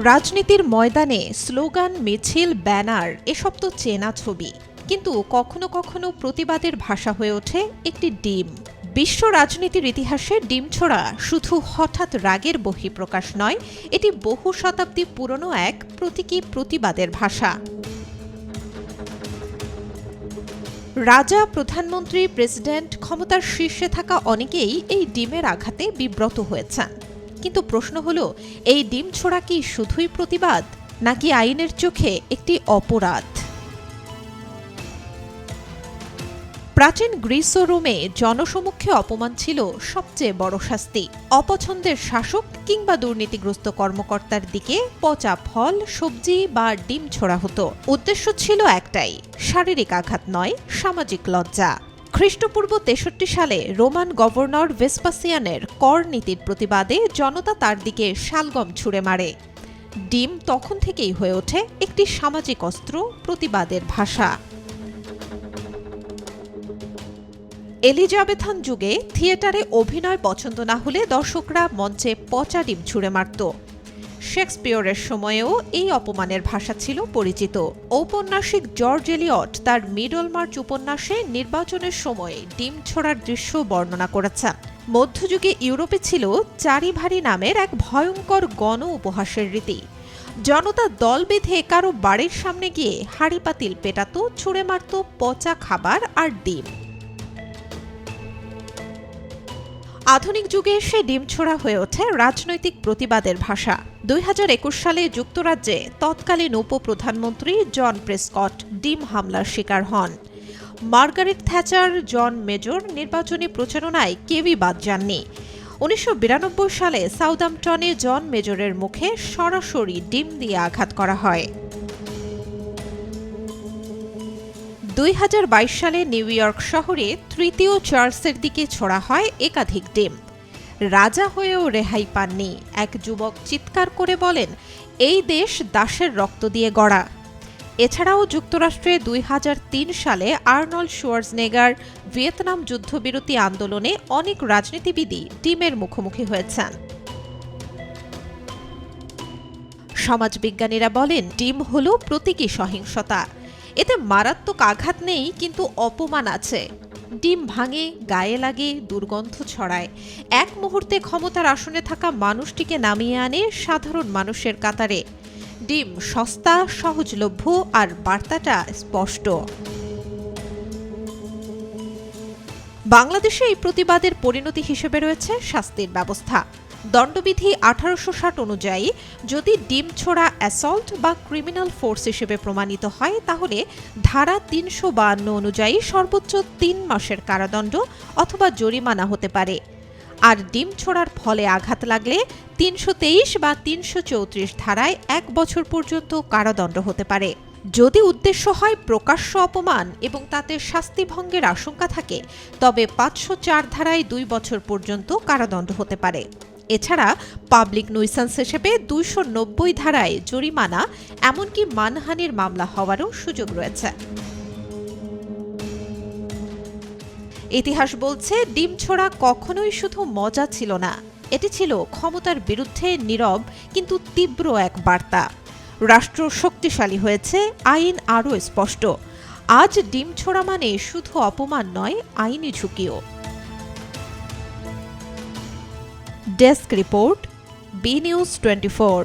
রাজনীতির ময়দানে স্লোগান, মিছিল, ব্যানার এসব তো চেনা ছবি, কিন্তু কখনো কখনো প্রতিবাদের ভাষা হয়ে ওঠে একটি ডিম। বিশ্ব রাজনীতির ইতিহাসে ডিম ছোড়া শুধু হঠাৎ রাগের বহিঃপ্রকাশ নয়, এটি বহু শতাব্দী পুরনো এক প্রতীকী প্রতিবাদের ভাষা। রাজা, প্রধানমন্ত্রী, প্রেসিডেন্ট, ক্ষমতার শীর্ষে থাকা অনেকেই এই ডিমের আঘাতে বিব্রত হয়েছেন। কিন্তু প্রশ্ন হলো, এই ডিম ছোড়া কি শুধুই প্রতিবাদ, নাকি আইনের চোখে একটি অপরাধ? প্রাচীন গ্রিস ও রোমে জনসমক্ষে অপমান ছিল সবচেয়ে বড় শাস্তি। অপছন্দের শাসক কিংবা দুর্নীতিগ্রস্ত কর্মকর্তার দিকে পচা ফল, সবজি বা ডিম ছোড়া হতো। উদ্দেশ্য ছিল একটাই, শারীরিক আঘাত নয়, সামাজিক লজ্জা। খ্রিস্টপূর্ব ৬৩ সালে রোমান গভর্নর ভেসপাসিয়ানের কর নীতির প্রতিবাদে জনতা তার দিকে শালগম ছুঁড়ে মারে। ডিম তখন থেকেই হয়ে ওঠে একটি সামাজিক অস্ত্র, প্রতিবাদের ভাষা। এলিজাবেথান যুগে থিয়েটারে অভিনয় পছন্দ না হলে দর্শকরা মঞ্চে পচা ডিম ছুঁড়ে মারত। শেক্সপিয়রের সময়েও এই অপমানের ভাষা ছিল পরিচিত। ঔপন্যাসিক জর্জ এলিয়ট তার মিডলমার্চ উপন্যাসে নির্বাচনের সময় ডিম ছোড়ার দৃশ্য বর্ণনা করেছেন। মধ্যযুগে ইউরোপে ছিল চারিভারি নামের এক ভয়ঙ্কর গণ উপহাসের রীতি। জনতা দল বেঁধে কারো বাড়ির সামনে গিয়ে হাঁড়ি পাতিল পেটাতো, ছুঁড়ে মারত পচা খাবার আর ডিম। আধুনিক যুগে এসে ডিম ছোড়া হয়ে ওঠে রাজনৈতিক প্রতিবাদের ভাষা। ২০২১ সালে যুক্তরাজ্যে তৎকালীন উপপ্রধানমন্ত্রী জন প্রেসকট ডিম হামলার শিকার হন। মার্গারেট থ্যাচার, জন মেজর নির্বাচনী প্রচারণায় কেউই বাদ যাননি। ১৯৯২ সালে সাউদাম্পটনে জন মেজরের মুখে সরাসরি ডিম দিয়ে আঘাত করা হয়। ২০২২ সালে নিউ ইয়র্ক শহরে তৃতীয় চার্লসের দিকে ছোড়া হয় একাধিক ডিম। রাজা হয়েও রেহাই পাননি। এক যুবক চিৎকার করে বলেন, এই দেশ দাসের রক্ত দিয়ে গড়া। এছাড়াও যুক্তরাষ্ট্রে ২০০৩ সালে আর্নল্ড শোয়ার্জনেগার ভিয়েতনাম যুদ্ধবিরতি আন্দোলনে অনেক রাজনীতিবিদই ডিমের মুখোমুখি হয়েছেন। সমাজবিজ্ঞানীরা বলেন, ডিম হল প্রতীকী সহিংসতা। এতে মারাত্মক আঘাত নেই, কিন্তু অপমান আছে। ডিম ভাঙে, গায়ে লাগে, দুর্গন্ধ ছড়ায়। এক মুহূর্তে ক্ষমতার আসনে থাকা মানুষটিকে নামিয়ে আনে সাধারণ মানুষের কাতারে। ডিম সস্তা, সহজলভ্য, আর বার্তাটা স্পষ্ট। বাংলাদেশে এই প্রতিবাদের পরিণতি হিসেবে রয়েছে শাস্তির ব্যবস্থা। দণ্ডবিধি ১৮৬০ অনুযায়ী যদি ডিম ছোড়া অ্যাসল্ট বা ক্রিমিনাল ফোর্স হিসেবে প্রমাণিত হয়, তাহলে ধারা ৩৫২ অনুযায়ী সর্বোচ্চ ৩ মাসের কারাদণ্ড অথবা জরিমানা হতে পারে। আর ডিম ছোড়ার ফলে আঘাত লাগলে ৩২৩ বা ৩৩৪ ধারায় ১ বছর পর্যন্ত কারাদণ্ড হতে পারে। যদি উদ্দেশ্য হয় প্রকাশ্য অপমান এবং তাতে শাস্তিভঙ্গের আশঙ্কা থাকে, তবে ৫০৪ ধারায় ২ বছর পর্যন্ত কারাদণ্ড হতে পারে। এছাড়া পাবলিক নুইসেন্স হিসেবে ২৯০ ধারায় জরিমানা, এমনকি মানহানির মামলা হওয়ারও সুযোগ রয়েছে। ইতিহাস বলছে, ডিম ছোড়া কখনোই শুধু মজা ছিল না, এটি ছিল ক্ষমতার বিরুদ্ধে নীরব কিন্তু তীব্র এক বার্তা। রাষ্ট্র শক্তিশালী হয়েছে, আইন আরও স্পষ্ট। আজ ডিম ছোড়া মানে শুধু অপমান নয়, আইনি ঝুঁকিও। Desk report, B News 24।